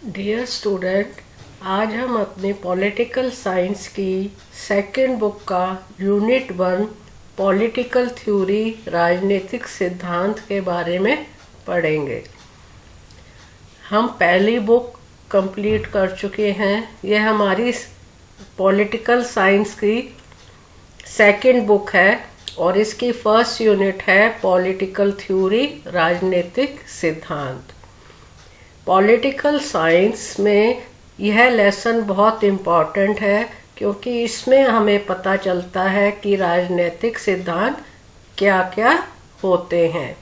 Dear student, आज हम अपने पॉलिटिकल साइंस की सेकंड बुक का यूनिट 1 पॉलिटिकल थ्योरी राजनीतिक सिद्धांत के बारे में पढ़ेंगे। हम पहली बुक कंप्लीट कर चुके हैं। यह हमारी पॉलिटिकल साइंस की सेकंड बुक है और इसकी फर्स्ट यूनिट है पॉलिटिकल थ्योरी राजनीतिक सिद्धांत। पॉलिटिकल साइंस में यह लेसन बहुत इम्पॉर्टेंट है क्योंकि इसमें हमें पता चलता है कि राजनीतिक सिद्धांत क्या क्या होते हैं।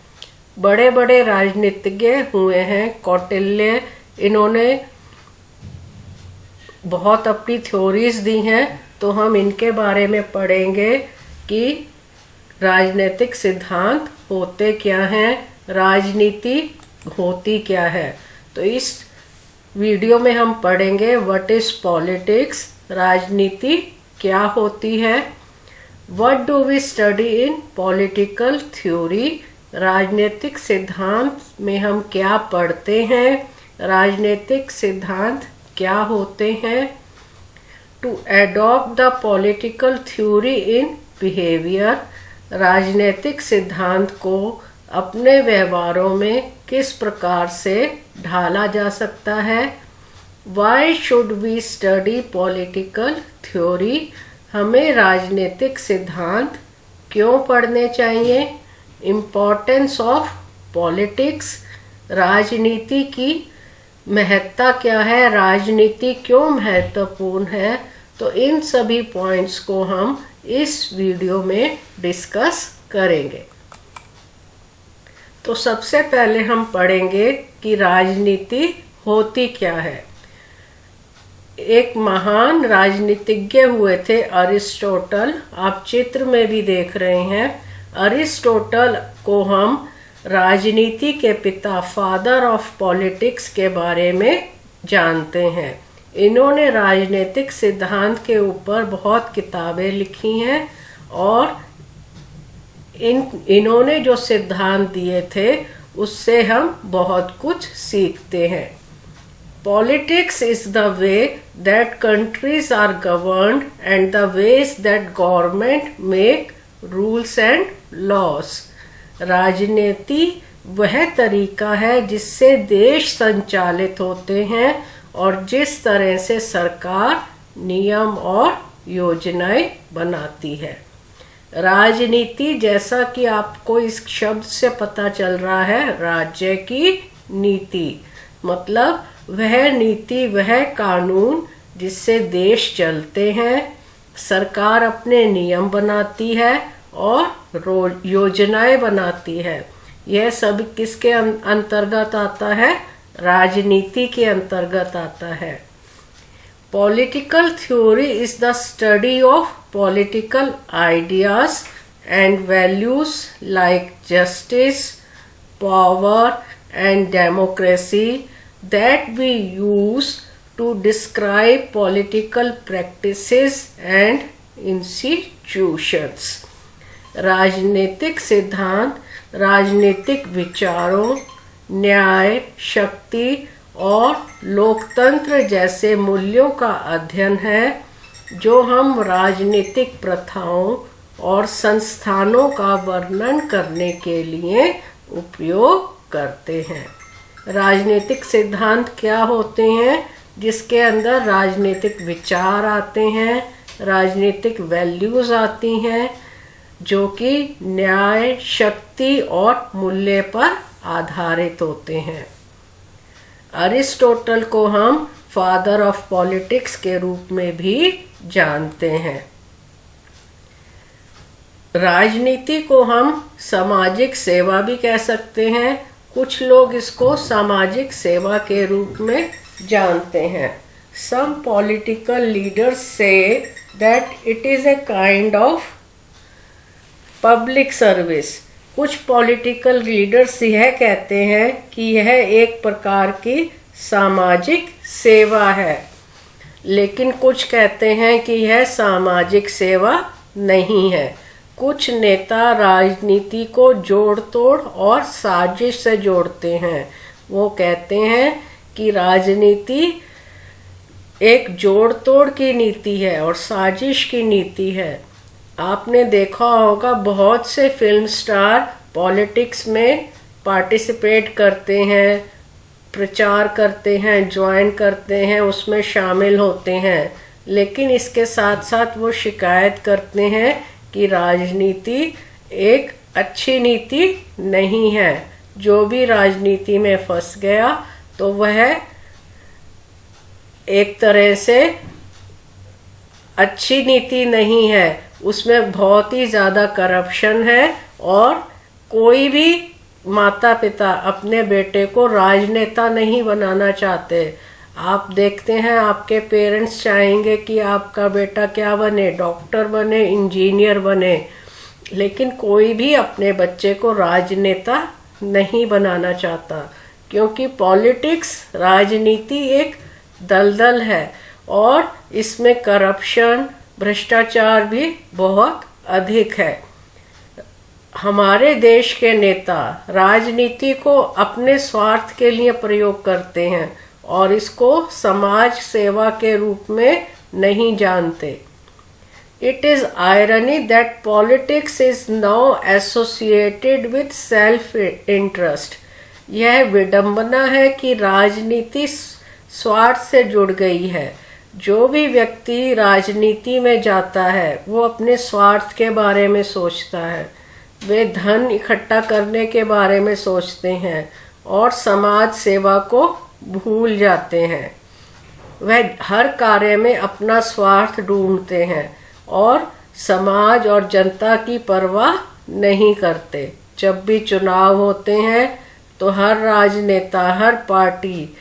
बड़े बड़े राजनीतिज्ञ हुए हैं कौटिल्य, इन्होंने बहुत अपनी थ्योरीज दी हैं, तो हम इनके बारे में पढ़ेंगे कि राजनीतिक सिद्धांत होते क्या हैं, राजनीति होती क्या है। तो इस वीडियो में हम पढ़ेंगे व्हाट इज पॉलिटिक्स, राजनीति क्या होती है। What do we study in political theory, राजनीतिक सिद्धांत में हम क्या पढ़ते हैं, राजनीतिक सिद्धांत क्या होते हैं। To adopt the political theory in behaviour, राजनीतिक सिद्धांत को अपने व्यवहारों में किस प्रकार से ढाला जा सकता है। Why should we study political theory, हमें राजनीतिक सिद्धांत क्यों पढ़ने चाहिए। इम्पोर्टेंस ऑफ पॉलिटिक्स, राजनीति की महत्ता क्या है, राजनीति क्यों महत्वपूर्ण है। तो इन सभी पॉइंट्स को हम इस वीडियो में डिस्कस करेंगे। तो सबसे पहले हम पढ़ेंगे कि राजनीति होती क्या है। एक महान राजनीतिज्ञ हुए थे अरिस्टोटल, आप चित्र में भी देख रहे हैं। अरिस्टोटल को हम राजनीति के पिता, फादर ऑफ पॉलिटिक्स के बारे में जानते हैं। इन्होंने राजनीतिक सिद्धांत के ऊपर बहुत किताबें लिखी हैं और इन्होंने जो सिद्धांत दिए थे उससे हम बहुत कुछ सीखते हैं। Politics is the way that countries are governed and the ways that government make rules and laws, राजनीति वह तरीका है जिससे देश संचालित होते हैं और जिस तरह से सरकार नियम और योजनाएं बनाती है। राजनीति, जैसा कि आपको इस शब्द से पता चल रहा है, राज्य की नीति, मतलब वह नीति, वह कानून जिससे देश चलते हैं। सरकार अपने नियम बनाती है और योजनाएं बनाती है। यह सब किसके अंतर्गत आता है, राजनीति के अंतर्गत आता है। Political theory is the study of political ideas and values like justice, power and democracy that we use to describe political practices and institutions. राजनीतिक सिद्धांत राजनीतिक विचारों, न्याय, शक्ति और लोकतंत्र जैसे मूल्यों का अध्ययन है जो हम राजनीतिक प्रथाओं और संस्थानों का वर्णन करने के लिए उपयोग करते हैं। राजनीतिक सिद्धांत क्या होते हैं, जिसके अंदर राजनीतिक विचार आते हैं, राजनीतिक वैल्यूज आती हैं जो कि न्याय, शक्ति और मूल्य पर आधारित होते हैं। अरिस्टोटल को हम फादर ऑफ पॉलिटिक्स के रूप में भी जानते हैं। राजनीति को हम सामाजिक सेवा भी कह सकते हैं। कुछ लोग इसको सामाजिक सेवा के रूप में जानते हैं। Some political leaders say that it is a kind of public service. कुछ पॉलिटिकल लीडर्स यह कहते हैं कि यह एक प्रकार की सामाजिक सेवा है, लेकिन कुछ कहते हैं कि यह सामाजिक सेवा नहीं है। कुछ नेता राजनीति को जोड़ तोड़ और साजिश से जोड़ते हैं। वो कहते हैं कि राजनीति एक जोड़ तोड़ की नीति है और साजिश की नीति है। आपने देखा होगा बहुत से फिल्म स्टार पॉलिटिक्स में पार्टिसिपेट करते हैं, प्रचार करते हैं, ज्वाइन करते हैं, उसमें शामिल होते हैं, लेकिन इसके साथ साथ वो शिकायत करते हैं कि राजनीति एक अच्छी नीति नहीं है। जो भी राजनीति में फंस गया तो वह एक तरह से अच्छी नीति नहीं है, उसमें बहुत ही ज़्यादा करप्शन है और कोई भी माता पिता अपने बेटे को राजनेता नहीं बनाना चाहते। आप देखते हैं आपके पेरेंट्स चाहेंगे कि आपका बेटा क्या बने, डॉक्टर बने, इंजीनियर बने, लेकिन कोई भी अपने बच्चे को राजनेता नहीं बनाना चाहता, क्योंकि पॉलिटिक्स, राजनीति एक दलदल है और इसमें करप्शन, भ्रष्टाचार भी बहुत अधिक है। हमारे देश के नेता राजनीति को अपने स्वार्थ के लिए प्रयोग करते हैं और इसको समाज सेवा के रूप में नहीं जानते। It is irony that politics is now associated with self-interest. यह विडंबना है कि राजनीति स्वार्थ से जुड़ गई है। जो भी व्यक्ति राजनीति में जाता है वो अपने स्वार्थ के बारे में सोचता है, वे धन इकट्ठा करने के बारे में सोचते हैं और समाज सेवा को भूल जाते हैं। वह हर कार्य में अपना स्वार्थ ढूंढते हैं और समाज और जनता की परवाह नहीं करते। जब भी चुनाव होते हैं तो हर राजनेता, हर पार्टी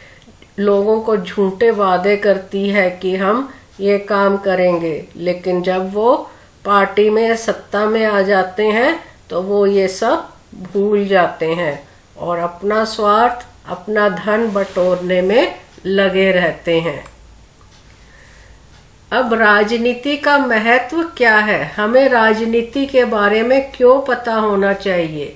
लोगों को झूठे वादे करती है कि हम ये काम करेंगे, लेकिन जब वो पार्टी में, सत्ता में आ जाते हैं तो वो ये सब भूल जाते हैं और अपना स्वार्थ, अपना धन बटोरने में लगे रहते हैं। अब राजनीति का महत्व क्या है? हमें राजनीति के बारे में क्यों पता होना चाहिए?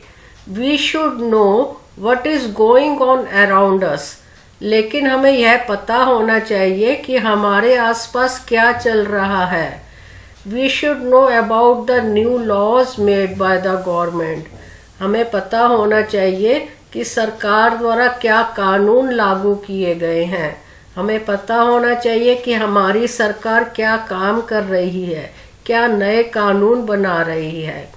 We should know what is going on around us. लेकिन हमें यह पता होना चाहिए कि हमारे आसपास क्या चल रहा है। We should know about the new laws made by the government. हमें पता होना चाहिए कि सरकार द्वारा क्या कानून लागू किए गए हैं। हमें पता होना चाहिए कि हमारी सरकार क्या काम कर रही है, क्या नए कानून बना रही है।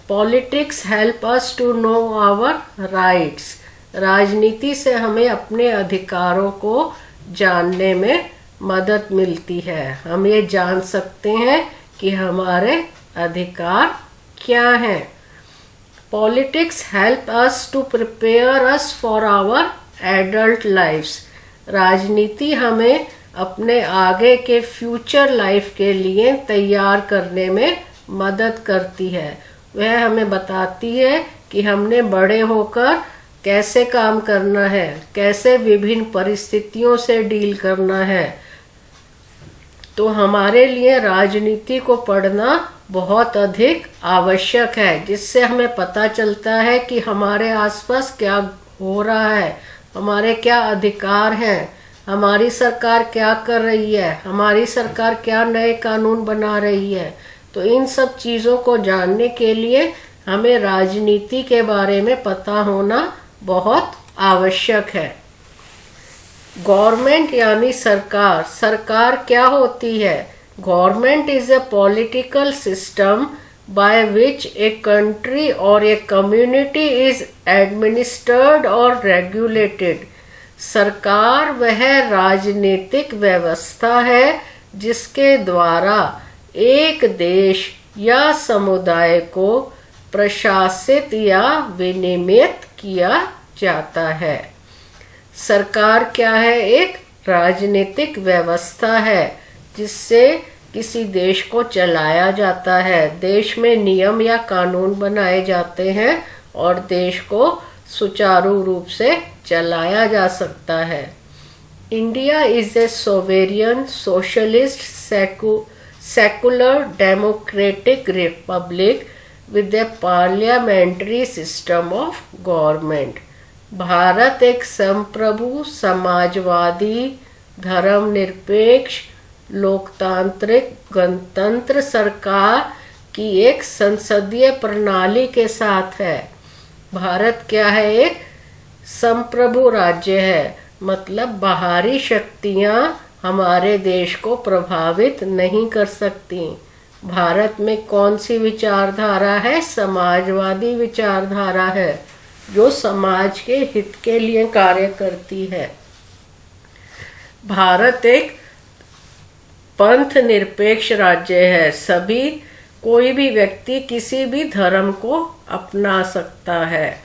Politics help us to know our rights. राजनीति से हमें अपने अधिकारों को जानने में मदद मिलती है। हम ये जान सकते हैं कि हमारे अधिकार क्या हैं। Politics help us to prepare us for our adult lifes. राजनीति हमें अपने आगे के फ्यूचर लाइफ के लिए तैयार करने में मदद करती है। वह हमें बताती है कि हमने बड़े होकर कैसे काम करना है, कैसे विभिन्न परिस्थितियों से डील करना है। तो हमारे लिए राजनीति को पढ़ना बहुत अधिक आवश्यक है, जिससे हमें पता चलता है कि हमारे आसपास क्या हो रहा है, हमारे क्या अधिकार हैं, हमारी सरकार क्या कर रही है, हमारी सरकार क्या नए कानून बना रही है। तो इन सब चीज़ों को जानने के लिए हमें राजनीति के बारे में पता होना बहुत आवश्यक है। गवर्नमेंट यानी सरकार। सरकार क्या होती है? Government is a political system by which a country or a community is administered or regulated. सरकार वह राजनीतिक व्यवस्था है जिसके द्वारा एक देश या समुदाय को प्रशासित या विनियमित किया जाता है। सरकार क्या है? एक राजनीतिक व्यवस्था है जिससे किसी देश को चलाया जाता है। देश में नियम या कानून बनाए जाते हैं और देश को सुचारू रूप से चलाया जा सकता है। India is a sovereign socialist secular democratic Republic with a parliamentary system of government. Bharat एक संप्रभु, समाजवादी, धर्मनिरपेक्ष, लोकतांत्रिक गणतंत्र सरकार की एक संसदीय प्रणाली के साथ है। भारत क्या है? एक संप्रभु राज्य है, मतलब बाहरी शक्तियां हमारे देश को प्रभावित नहीं कर सकती। भारत में कौन सी विचारधारा है? समाजवादी विचारधारा है, जो समाज के हित के लिए कार्य करती है। भारत एक पंथ निरपेक्ष राज्य है। कोई भी व्यक्ति किसी भी धर्म को अपना सकता है।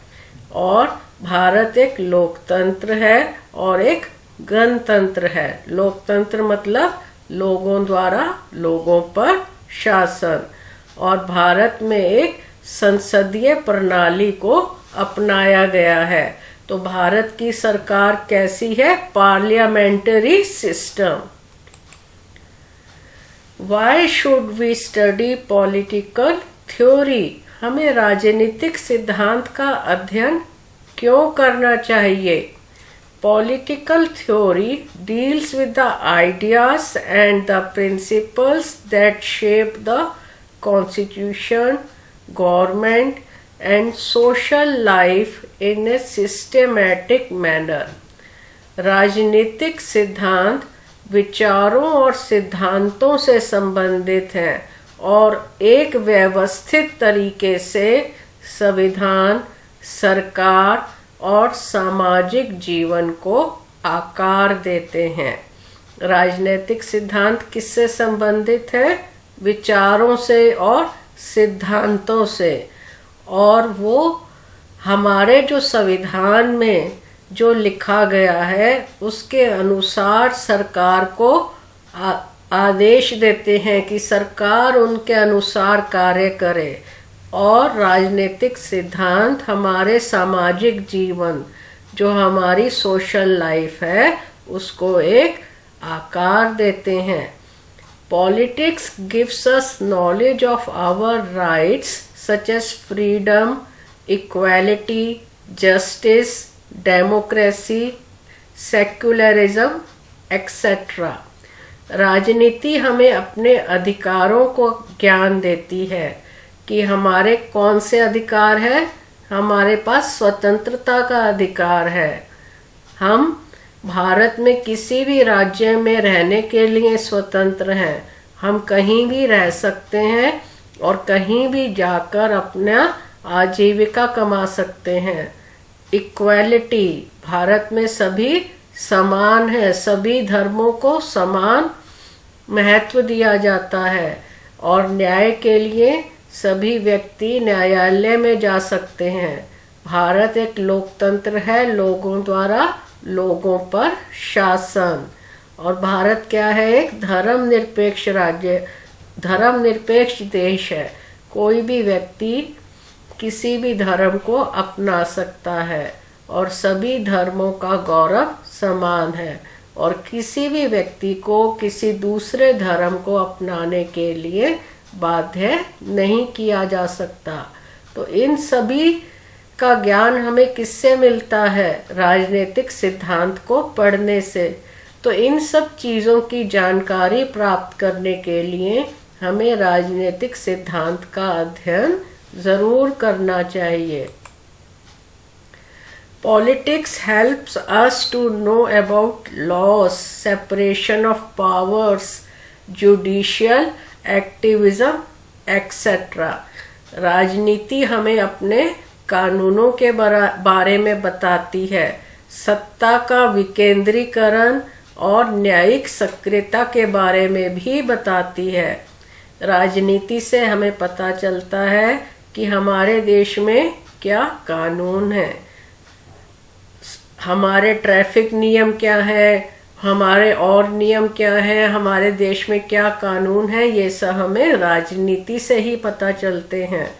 और भारत एक लोकतंत्र है और एक गणतंत्र है। लोकतंत्र मतलब लोगों द्वारा लोगों पर शासन। और भारत में एक संसदीय प्रणाली को अपनाया गया है। तो भारत की सरकार कैसी है? Parliamentary system. Why should we study political theory? हमें राजनीतिक सिद्धांत का अध्ययन क्यों करना चाहिए? Political theory deals with the ideas and the principles that shape the constitution, government and social life in a systematic manner. राजनीतिक सिद्धांत विचारों और सिद्धांतों से संबंधित हैं और एक व्यवस्थित तरीके से संविधान, सरकार और सामाजिक जीवन को आकार देते हैं। राजनीतिक सिद्धांत किससे संबंधित है? विचारों से और सिद्धांतों से। और वो हमारे जो संविधान में जो लिखा गया है उसके अनुसार सरकार को आदेश देते हैं कि सरकार उनके अनुसार कार्य करे। और राजनीतिक सिद्धांत हमारे सामाजिक जीवन, जो हमारी सोशल लाइफ है, उसको एक आकार देते हैं। Politics gives us knowledge of our rights such as freedom, equality, justice, democracy, secularism etcetera. राजनीति हमें अपने अधिकारों को ज्ञान देती है कि हमारे कौन से अधिकार है। हमारे पास स्वतंत्रता का अधिकार है। हम भारत में किसी भी राज्य में रहने के लिए स्वतंत्र हैं। हम कहीं भी रह सकते हैं और कहीं भी जाकर अपना आजीविका कमा सकते हैं। इक्वालिटी, भारत में सभी समान है। सभी धर्मों को समान महत्व दिया जाता है। और न्याय के लिए सभी व्यक्ति न्यायालय में जा सकते हैं। भारत एक लोकतंत्र है, लोगों द्वारा लोगों पर शासन। और भारत क्या है? एक धर्मनिरपेक्ष राज्य, धर्मनिरपेक्ष देश है। कोई भी व्यक्ति किसी भी धर्म को अपना सकता है और सभी धर्मों का गौरव समान है। और किसी भी व्यक्ति को किसी दूसरे धर्म को अपनाने के लिए बाध्य नहीं किया जा सकता। तो इन सभी का ज्ञान हमें किससे मिलता है? राजनीतिक सिद्धांत को पढ़ने से। तो इन सब चीज़ों की जानकारी प्राप्त करने के लिए हमें राजनीतिक सिद्धांत का अध्ययन जरूर करना चाहिए। Politics helps us to know about laws, separation of powers, judicial activism, etc. राजनीति हमें अपने कानूनों के बारे में बताती है, सत्ता का विकेंद्रीकरण और न्यायिक सक्रियता के बारे में भी बताती है। राजनीति से हमें पता चलता है कि हमारे देश में क्या कानून है, हमारे ट्रैफिक नियम क्या है, हमारे और नियम क्या है, हमारे देश में क्या कानून है। ये सब हमें राजनीति से ही पता चलते हैं।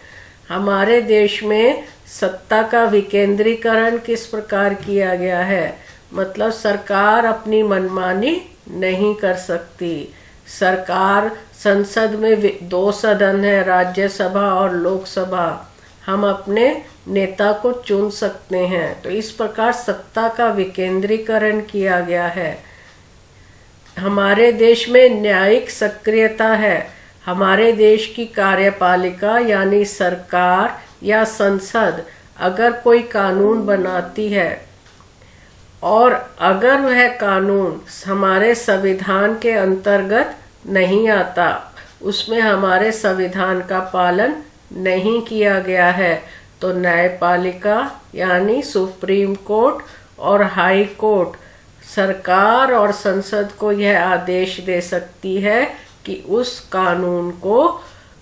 हमारे देश में सत्ता का विकेंद्रीकरण किस प्रकार किया गया है, मतलब सरकार अपनी मनमानी नहीं कर सकती। सरकार, संसद में 2 सदन है, राज्यसभा और लोकसभा। हम अपने नेता को चुन सकते हैं। तो इस प्रकार सत्ता का विकेंद्रीकरण किया गया है। हमारे देश में न्यायिक सक्रियता है। हमारे देश की कार्यपालिका यानी सरकार या संसद अगर कोई कानून बनाती है और अगर वह कानून हमारे संविधान के अंतर्गत नहीं आता, उसमें हमारे संविधान का पालन नहीं किया गया है, तो न्यायपालिका यानी सुप्रीम कोर्ट और हाई कोर्ट सरकार और संसद को यह आदेश दे सकती है कि उस कानून को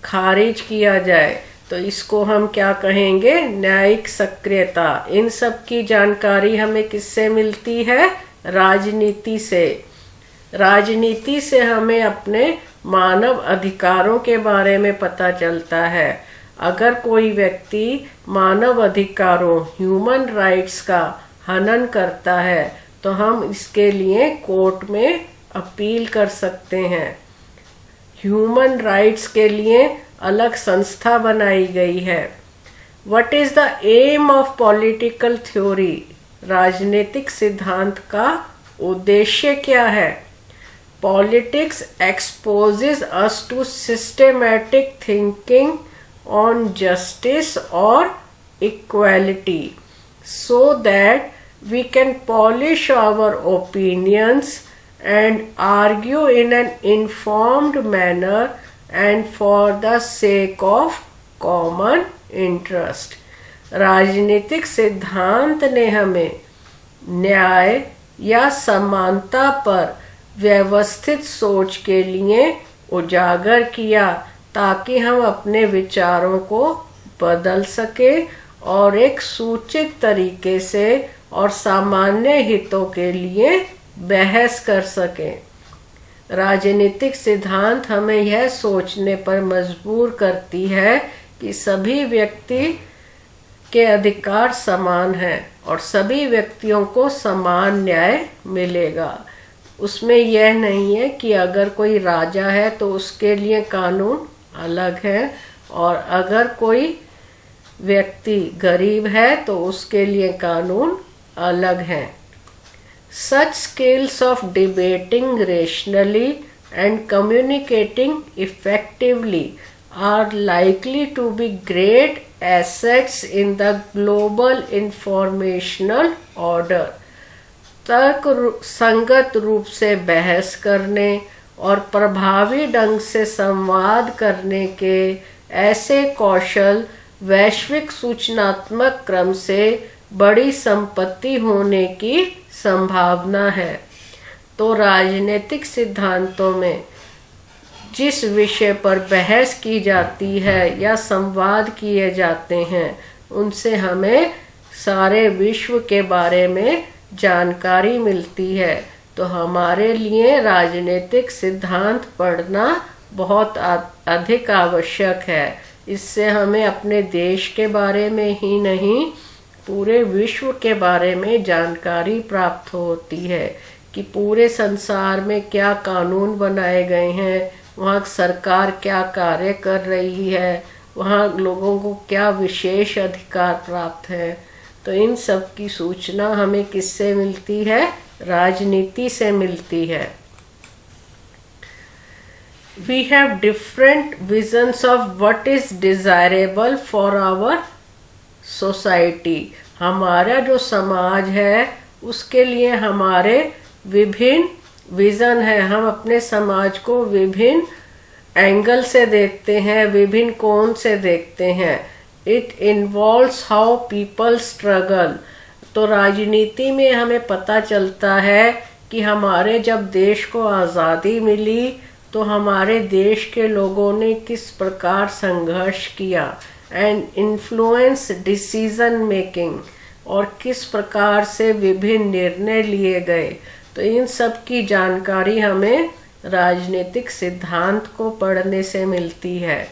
खारिज किया जाए। तो इसको हम क्या कहेंगे? न्यायिक सक्रियता। इन सब की जानकारी हमें किससे मिलती है? राजनीति से। राजनीति से हमें अपने मानव अधिकारों के बारे में पता चलता है। अगर कोई व्यक्ति मानव अधिकारों ह्यूमन राइट्स का हनन करता है तो हम इसके लिए कोर्ट में अपील कर सकते हैं। ह्यूमन राइट्स के लिए अलग संस्था बनाई गई है। What is the aim of political theory? राजनीतिक सिद्धांत का उद्देश्य क्या है? Politics exposes us to systematic thinking on justice or equality so that we can polish our opinions and argue in an informed manner and for the sake of common interest। राजनीतिक सिद्धांत ने हमें न्याय या समानता पर व्यवस्थित सोच के लिए उजागर किया ताकि हम अपने विचारों को बदल सके और एक सूचित तरीके से और सामान्य हितों के लिए बहस कर सके। राजनीतिक सिद्धांत हमें यह सोचने पर मजबूर करती है कि सभी व्यक्ति के अधिकार समान हैं और सभी व्यक्तियों को समान न्याय मिलेगा। उसमें यह नहीं है कि अगर कोई राजा है तो उसके लिए कानून अलग है और अगर कोई व्यक्ति गरीब है तो उसके लिए कानून अलग है। Such skills of debating rationally and communicating effectively are likely to be great assets in the global informational order। तर्क संगत रूप से बहस करने और प्रभावी ढंग से संवाद करने के ऐसे कौशल वैश्विक सूचनात्मक क्रम से बड़ी संपत्ति होने की संभावना है। तो राजनीतिक सिद्धांतों में जिस विषय पर बहस की जाती है या संवाद किए जाते हैं उनसे हमें सारे विश्व के बारे में जानकारी मिलती है। तो हमारे लिए राजनीतिक सिद्धांत पढ़ना बहुत अधिक आवश्यक है। इससे हमें अपने देश के बारे में ही नहीं पूरे विश्व के बारे में जानकारी प्राप्त होती है कि पूरे संसार में क्या कानून बनाए गए हैं, वहाँ सरकार क्या कार्य कर रही है, वहाँ लोगों को क्या विशेष अधिकार प्राप्त है। तो इन सब की सूचना हमें किससे मिलती है? राजनीति से मिलती है। We have different visions of what is desirable for our society। हमारा जो समाज है उसके लिए हमारे विभिन्न विजन है। हम अपने समाज को विभिन्न एंगल से देखते हैं, विभिन्न कोण से देखते हैं। It involves how people struggle। तो राजनीति में हमें पता चलता है कि हमारे जब देश को आज़ादी मिली तो हमारे देश के लोगों ने किस प्रकार संघर्ष किया एंड इन्फ्लुएंस डिसीजन मेकिंग, और किस प्रकार से विभिन्न निर्णय लिए गए। तो इन सब की जानकारी हमें राजनीतिक सिद्धांत को पढ़ने से मिलती है।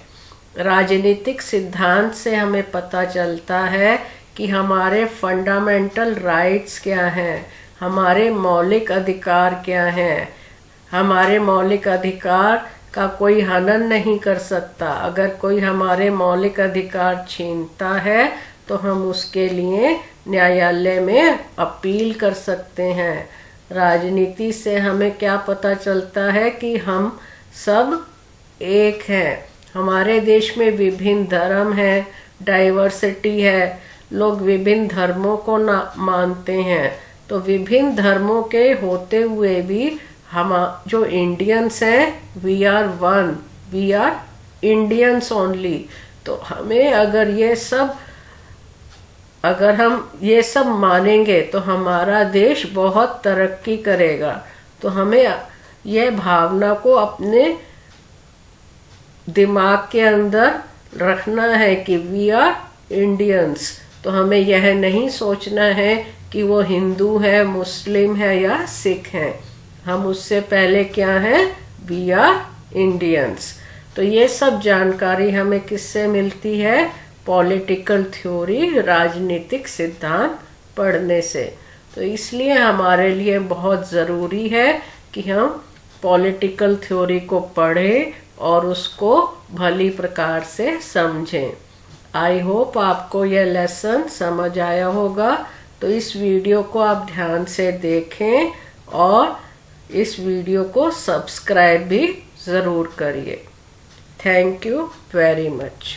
राजनीतिक सिद्धांत से हमें पता चलता है कि हमारे फंडामेंटल राइट्स क्या हैं, हमारे मौलिक अधिकार क्या हैं। हमारे मौलिक अधिकार का कोई हनन नहीं कर सकता। अगर कोई हमारे मौलिक अधिकार छीनता है तो हम उसके लिए न्यायालय में अपील कर सकते हैं। राजनीति से हमें क्या पता चलता है कि हम सब एक हैं। हमारे देश में विभिन्न धर्म है, डाइवर्सिटी है, लोग विभिन्न धर्मों को ना मानते हैं। तो विभिन्न धर्मों के होते हुए भी हम जो इंडियंस हैं, we are one, we are Indians only. तो हमें अगर हम ये सब मानेंगे तो हमारा देश बहुत तरक्की करेगा। तो हमें यह भावना को अपने दिमाग के अंदर रखना है कि वी आर इंडियंस। तो हमें यह नहीं सोचना है कि वो हिंदू है, मुस्लिम है या सिख है। हम उससे पहले क्या हैं, वी आर इंडियंस। तो ये सब जानकारी हमें किससे मिलती है, पॉलिटिकल थ्योरी, राजनीतिक सिद्धांत पढ़ने से। तो इसलिए हमारे लिए बहुत ज़रूरी है कि हम पॉलिटिकल थ्योरी को पढ़ें और उसको भली प्रकार से समझें। आई होप आपको यह लेसन समझ आया होगा। तो इस वीडियो को आप ध्यान से देखें और इस वीडियो को सब्सक्राइब भी ज़रूर करिए। Thank you very much.